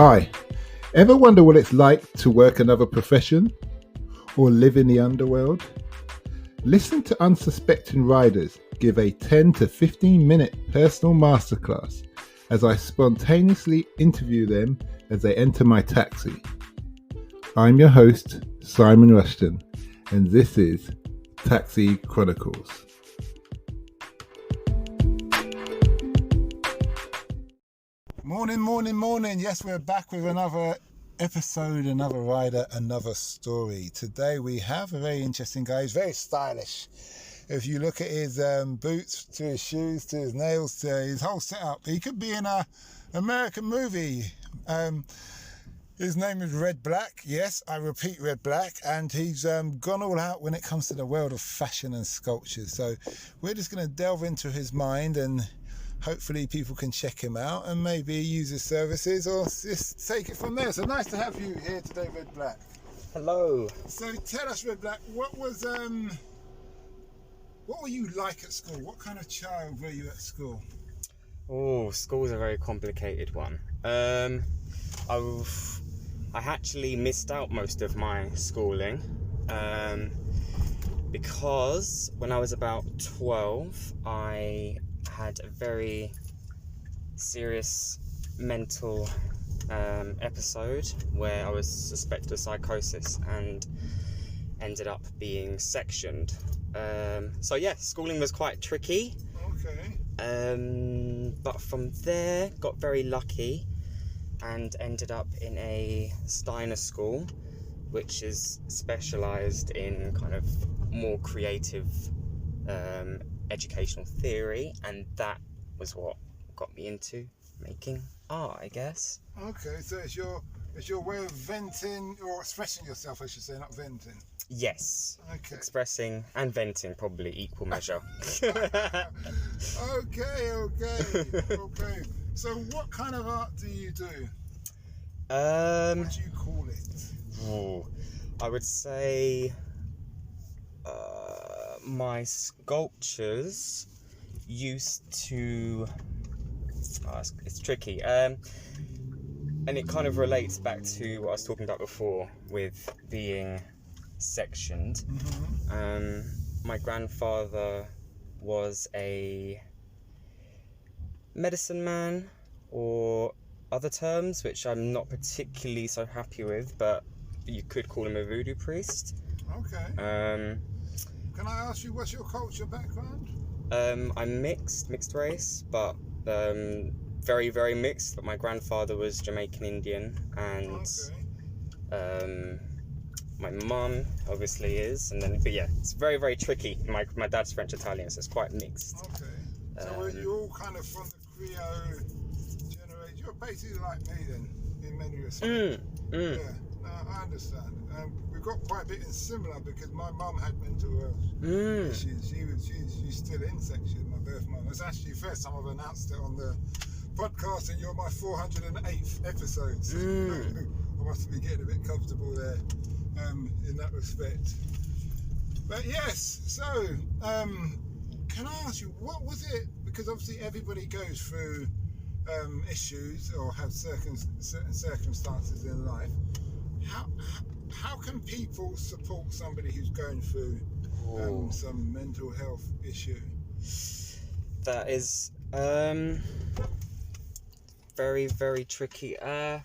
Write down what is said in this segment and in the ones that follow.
Hi, ever wonder what it's like to work another profession or live in the underworld? Listen to unsuspecting riders give a 10 to 15 minute personal masterclass as I spontaneously interview them as they enter my taxi. I'm your host, Simon Rushton, and this is Taxi Chronicles. Morning. Yes, we're back with another episode, another rider, another story. Today we have a very interesting guy. He's very stylish. If you look at his boots, to his shoes, to his nails, to his whole setup, he could be in a American movie. His name is Redblack. Yes, I repeat, Redblack, and he's gone all out when it comes to the world of fashion and sculpture. So we're just going to delve into his mind, and hopefully people can check him out and maybe use his services or just take it from there. So nice to have you here today, Redblack. Hello. So tell us, Redblack, what were you like at school? What kind of child were you at school? Oh, school's a very complicated one. I actually missed out most of my schooling because when I was about 12, I had a very serious mental episode where I was suspected of psychosis and ended up being sectioned. So yeah, schooling was quite tricky. Okay. But from there, got very lucky and ended up in a Steiner school, which is specialised in kind of more creative educational theory, and that was what got me into making art, I guess. Okay, so it's your way of venting or expressing yourself, I should say, not venting. Yes. Okay. Expressing and venting, probably equal measure. Okay. So what kind of art do you do? What do you call it? I would say my sculptures used to... it's tricky. And it kind of relates back to what I was talking about before with being sectioned. Mm-hmm. My grandfather was a medicine man, or other terms which I'm not particularly so happy with, but you could call him a voodoo priest. Okay. Can I ask you, what's your culture background? I'm mixed race, but very, very mixed. But my grandfather was Jamaican Indian, and my mum obviously is, and then, but yeah, it's very, very tricky. My dad's French Italian, so it's quite mixed. Okay. So are you all kind of from the Creole generation? You're basically like me then, in many respects. Yeah, no, I understand. We've got quite a bit in similar because my mum had mental health issues. She's still in section, my birth mum. It's actually the first time I've announced it on the podcast, and you're my 408th episode. So I must be getting a bit comfortable there in that respect. But yes, so can I ask you, what was it? Because obviously everybody goes through issues or have certain circumstances in life. How can people support somebody who's going through some mental health issue? That is very, very tricky. I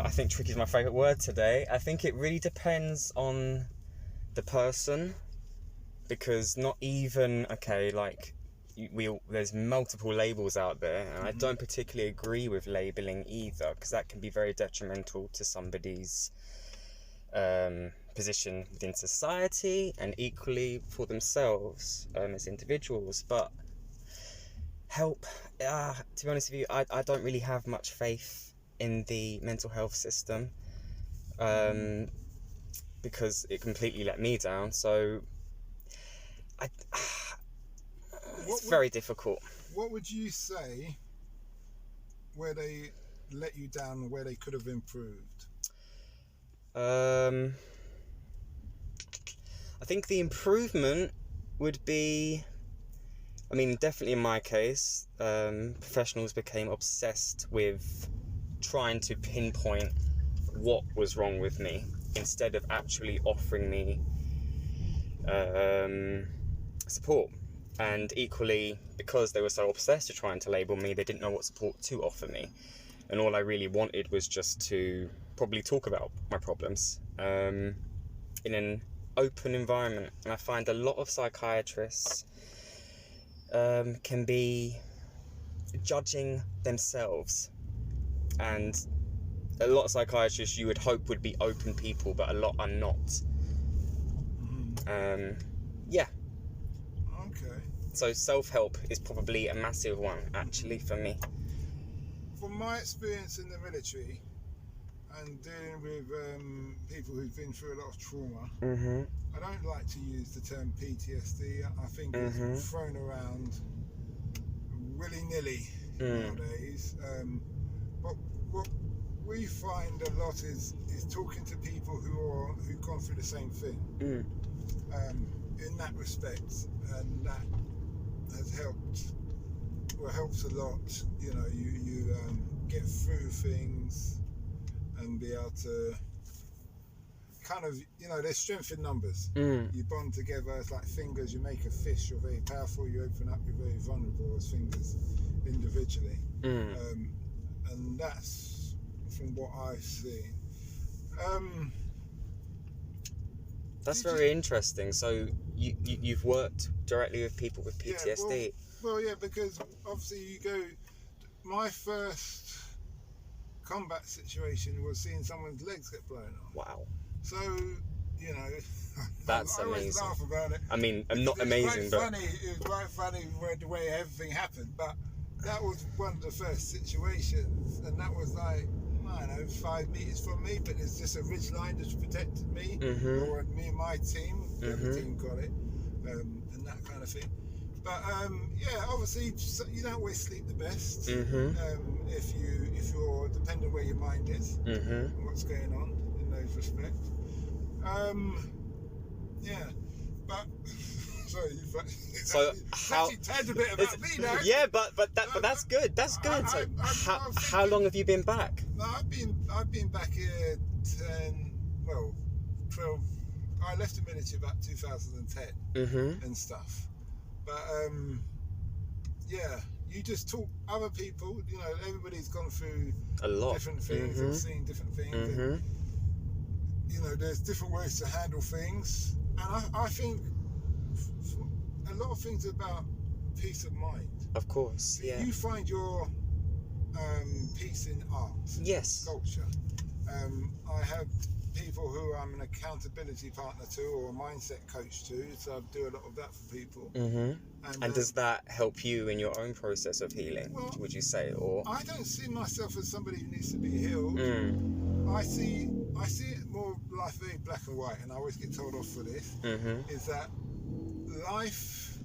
think tricky is my favourite word today. I think it really depends on the person, because not even, there's multiple labels out there, and I don't particularly agree with labelling either, because that can be very detrimental to somebody's position within society, and equally for themselves as individuals. But help, to be honest with you, I don't really have much faith in the mental health system, because it completely let me down. So it's very difficult. What would you say where they let you down, where they could have improved? I think the improvement would be, definitely in my case, professionals became obsessed with trying to pinpoint what was wrong with me instead of actually offering me support. And equally, because they were so obsessed with trying to label me, they didn't know what support to offer me. And all I really wanted was just to probably talk about my problems in an open environment. And I find a lot of psychiatrists can be judging themselves. And a lot of psychiatrists you would hope would be open people, but a lot are not. Yeah. Okay. So self-help is probably a massive one, actually, for me. From my experience in the military and dealing with people who've been through a lot of trauma, I don't like to use the term PTSD. I think it's thrown around willy-nilly nowadays. But what we find a lot is talking to people who've gone through the same thing. In that respect, and that has helps a lot. You know, you get through things and be able to kind of, you know, there's strength in numbers. You bond together. It's like fingers. You make a fist. You're very powerful. You open up. You're very vulnerable as fingers individually. And that's from what I've seen. That's very interesting. So you've worked directly with people with PTSD. Well, yeah, because obviously you go. My first combat situation was seeing someone's legs get blown off. Wow. So, you know, that's I always amazing. laugh about it. I mean, I'm not amazing, but It was quite funny the way everything happened. But that was one of the first situations, and that was like, I don't know, 5 meters from me, but there's just a ridge line that's protected me, or me and my team. The team got it, and that kind of thing. But yeah, obviously you don't always sleep the best. If you're depending where your mind is and what's going on in those respects. Yeah, but sorry, so how turned a bit about me now. Yeah, but that's good. That's good. So how long have you been back? No, I've been back here 12. I left the military about 2010 and stuff. But yeah, you just talk other people. You know, everybody's gone through a lot, different things and seen different things. And, you know, there's different ways to handle things, and I think a lot of things are about peace of mind. Of course, yeah. You find your peace in art. Yes. Sculpture. I have people who I'm an accountability partner to or a mindset coach to, so I do a lot of that for people. And does that help you in your own process of healing, would you say? Or I don't see myself as somebody who needs to be healed. I see it more like very black and white, and I always get told off for this, is that life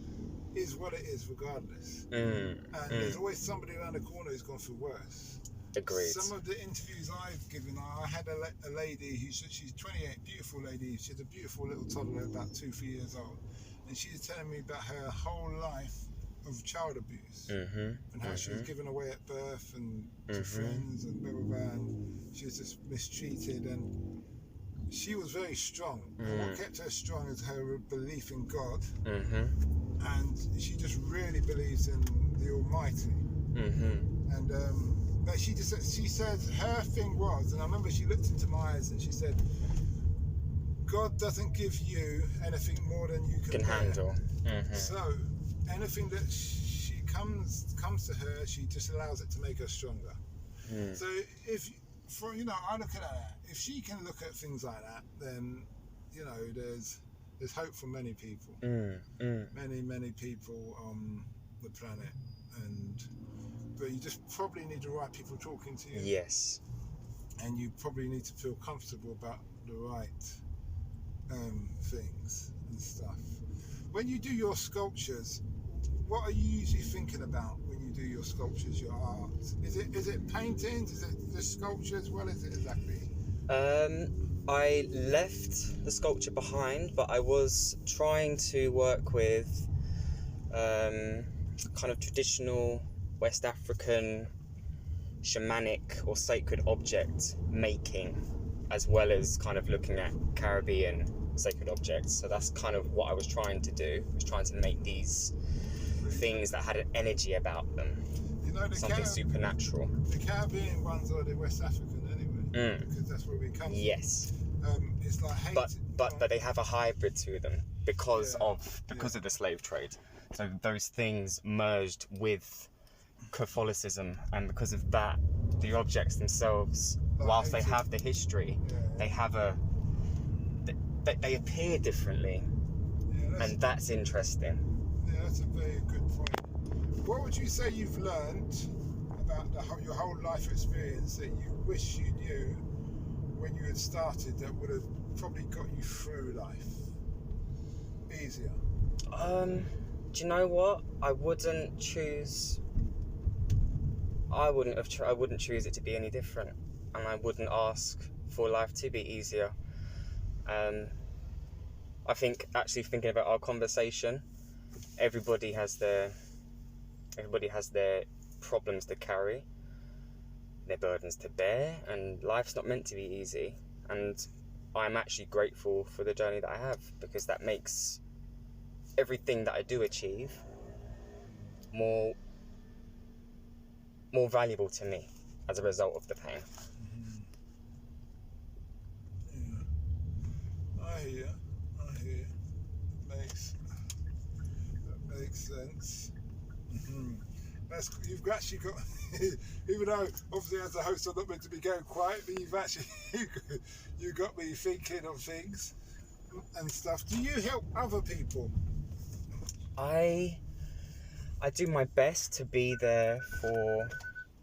is what it is regardless. And there's always somebody around the corner who's gone through worse. Agreed. Some of the interviews I've given, I had a lady she's 28, beautiful lady. She had a beautiful little toddler, about 2-3 years old, and she was telling me about her whole life of child abuse and how she was given away at birth and to friends and blah blah blah, and she was just mistreated, and she was very strong. And what kept her strong is her belief in God, and she just really believes in the Almighty. And but she says her thing was, and I remember she looked into my eyes and she said, God doesn't give you anything more than you can handle. So anything that she comes to her, she just allows it to make her stronger. So I look at that. If she can look at things like that, then you know there's hope for many people. Many people on the planet, but you just probably need the right people talking to you. Yes. And you probably need to feel comfortable about the right things and stuff. When you do your sculptures, what are you usually thinking about when you do your sculptures, your art? Is it paintings? Is it the sculptures? What is it exactly? I left the sculpture behind, but I was trying to work with kind of traditional West African shamanic or sacred object making, as well as kind of looking at Caribbean sacred objects. So that's kind of what I was trying to do. I was trying to make these things that had an energy about them. You know, something supernatural. The Caribbean ones are the West African anyway, because that's where we come from. Yes. It's like hate. But they have a hybrid to them because of the slave trade. So those things merged with Catholicism, and because of that, the objects themselves, like whilst they have the history, they have they appear differently, and that's interesting. Yeah, that's a very good point. What would you say you've learned about your whole life experience that you wish you knew when you had started that would have probably got you through life easier? Do you know what? I wouldn't choose it to be any different, and I wouldn't ask for life to be easier. I think, actually, thinking about our conversation, everybody has their problems to carry, their burdens to bear, and life's not meant to be easy. And I'm actually grateful for the journey that I have, because that makes everything that I do achieve more valuable to me as a result of the pain. Yeah. I hear. That makes sense. You've actually got, even though obviously as a host I'm not meant to be going quiet, but you got me thinking of things and stuff. Do you help other people? I do my best to be there for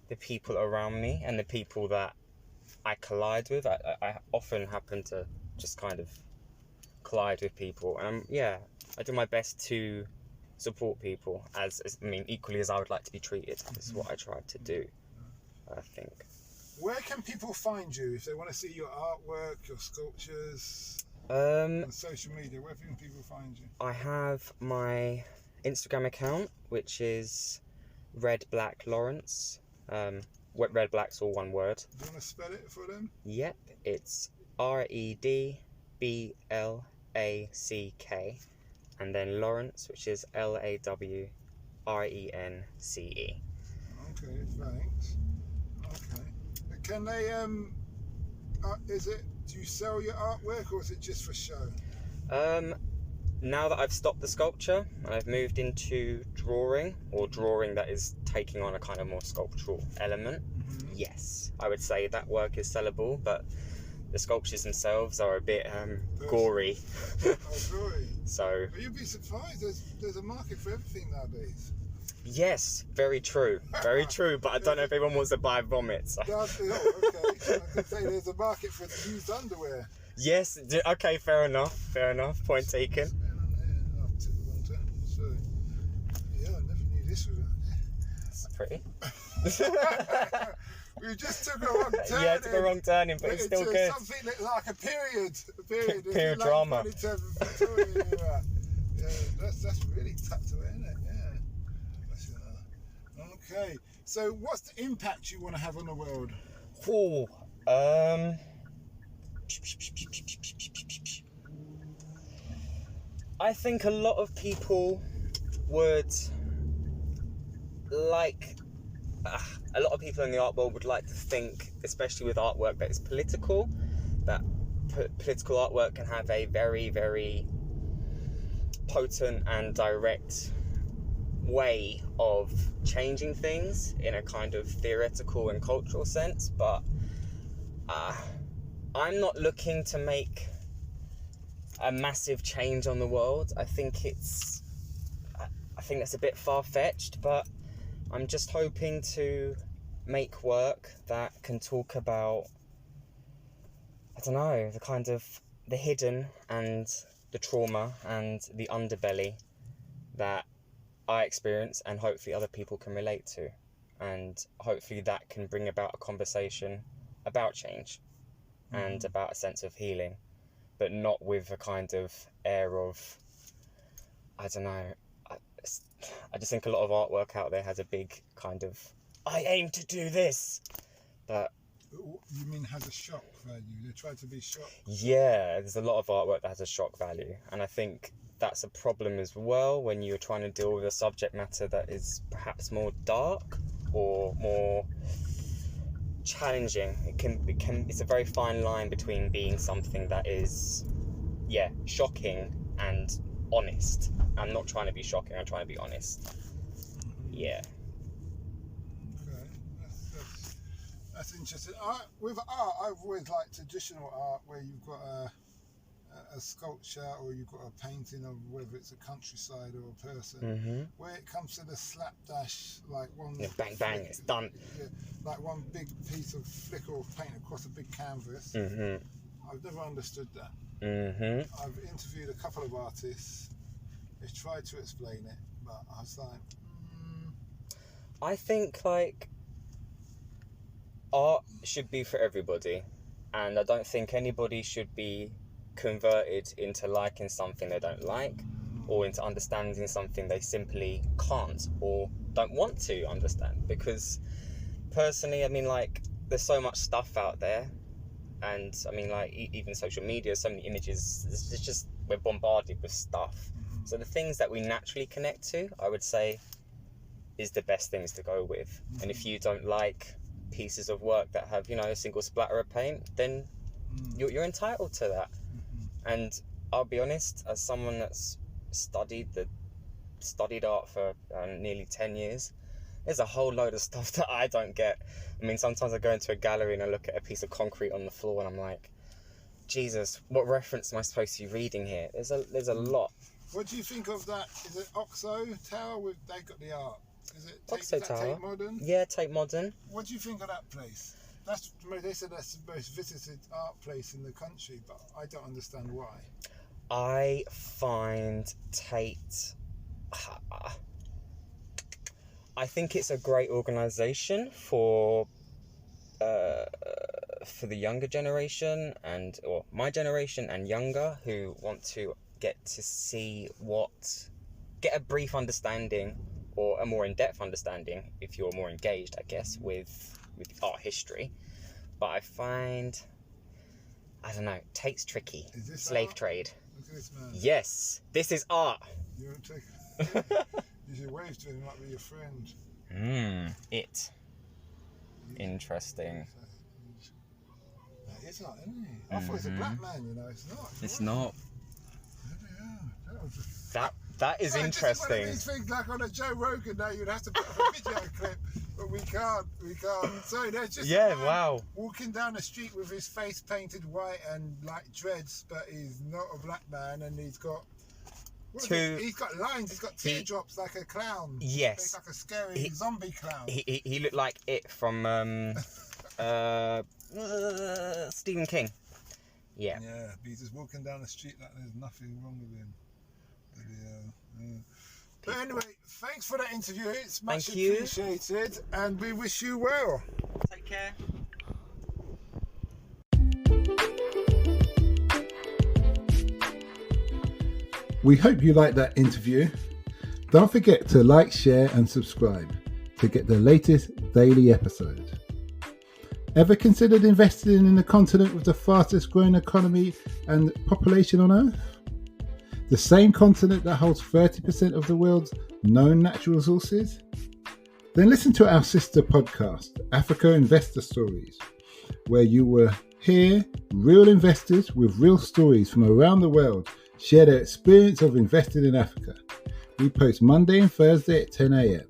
the people around me and the people that I collide with. I often happen to just kind of collide with people, and I do my best to support people equally as I would like to be treated. Is what I try to do, I think. Where can people find you if they want to see your artwork, your sculptures, on social media? Where can people find you? I have my Instagram account, which is Redblack Lawrence. Redblack's all one word. Do you want to spell it for them? Yep, it's REDBLACK, and then Lawrence, which is LAWRENCE. Okay, thanks. Okay. Can they do you sell your artwork, or is it just for show? Now that I've stopped the sculpture and I've moved into drawing that is taking on a kind of more sculptural element, yes, I would say that work is sellable, but the sculptures themselves are a bit gory. Gory. So. But you'd be surprised. There's a market for everything nowadays. Yes, very true. Very true. But I don't know if everyone wants to buy vomit. So. Okay. So I can say there's a market for used underwear. Yes. Okay. Fair enough. Point taken. So, yeah, I never knew this was around here. That's pretty. We just took a wrong turn. Yeah, took a wrong turning, but it's still good. Something like a period. Period drama. Yeah, that's really tucked away, isn't it? Yeah. Okay. So, what's the impact you want to have on the world? I think a lot of people would like. A lot of people in the art world would like to think, especially with artwork that is political, that political artwork can have a very, very potent and direct way of changing things in a kind of theoretical and cultural sense, but I'm not looking to make a massive change on the world. I think that's a bit far-fetched, but I'm just hoping to make work that can talk about, I don't know, the kind of the hidden and the trauma and the underbelly that I experience, and hopefully other people can relate to, and hopefully that can bring about a conversation about change and about a sense of healing, but not with a kind of air of, I don't know, I just think a lot of artwork out there has a big kind of I aim to do this. But You mean has a shock value? They try to be shocked. yeah, there's a lot of artwork that has a shock value. And I think that's a problem as well when you're trying to deal with a subject matter that is perhaps more dark or more challenging. It's a very fine line between being something that is, shocking and honest. I'm not trying to be shocking, I'm trying to be honest. Yeah. Okay, that's interesting. With art, I've always liked traditional art where you've got a sculpture or you've got a painting of whether it's a countryside or a person. Mm-hmm. Where it comes to the slapdash, like one bang bang, it's done. Yeah, like one big piece of flicker of paint across a big canvas. Mm-hmm. I've never understood that. Mm-hmm. I've interviewed a couple of artists. They've tried to explain it, but I was like, I think like art should be for everybody, and I don't think anybody should be converted into liking something they don't like, or into understanding something they simply can't or don't want to understand. Because personally, I mean, like, there's so much stuff out there, and I mean, like, even social media, so many images, it's just, we're bombarded with stuff. So the things that we naturally connect to, I would say, is the best things to go with. And if you don't like pieces of work that have, a single splatter of paint, then you're entitled to that. And I'll be honest, as someone that's studied art for nearly 10 years, there's a whole load of stuff that I don't get. I mean, sometimes I go into a gallery and I look at a piece of concrete on the floor and I'm like, Jesus, what reference am I supposed to be reading here? There's a lot. what do you think of that? Is it Oxo Tower? They got the art. Is it Oxo Tower? Tate Modern? Yeah, Tate Modern. What do you think of that place? They said that's the most visited art place in the country, but I don't understand why. I find Tate... I think it's a great organisation for the younger generation or my generation and younger who want to get a brief understanding or a more in-depth understanding, if you're more engaged, I guess, with art history. But I find, I don't know, Tate's tricky. Is this Slave art? trade. Look at this man. Yes, this is art. You don't take it. You should wave to him, might be your friend. Interesting. That is art, isn't he? I thought it's a black man, it's not. It's not. Yeah, That is interesting. Just one of these things like on a Joe Rogan now, you'd have to put up a video clip, but we can't. Sorry, there's just a man walking down the street with his face painted white and like dreads, but he's not a black man, and he's got he's got lines, he's got teardrops like a clown. Yes. He's like a scary zombie clown. He looked like it from Stephen King. Yeah. Yeah, but he's just walking down the street like there's nothing wrong with him. But anyway, thanks for that interview. It's much appreciated, and we wish you well. Take care. We hope you liked that interview. Don't forget to like, share, and subscribe to get the latest daily episode. Ever considered investing in the continent with the fastest growing economy and population on Earth? The same continent that holds 30% of the world's known natural resources? Then listen to our sister podcast, Africa Investor Stories, where you will hear real investors with real stories from around the world share their experience of investing in Africa. We post Monday and Thursday at 10 a.m.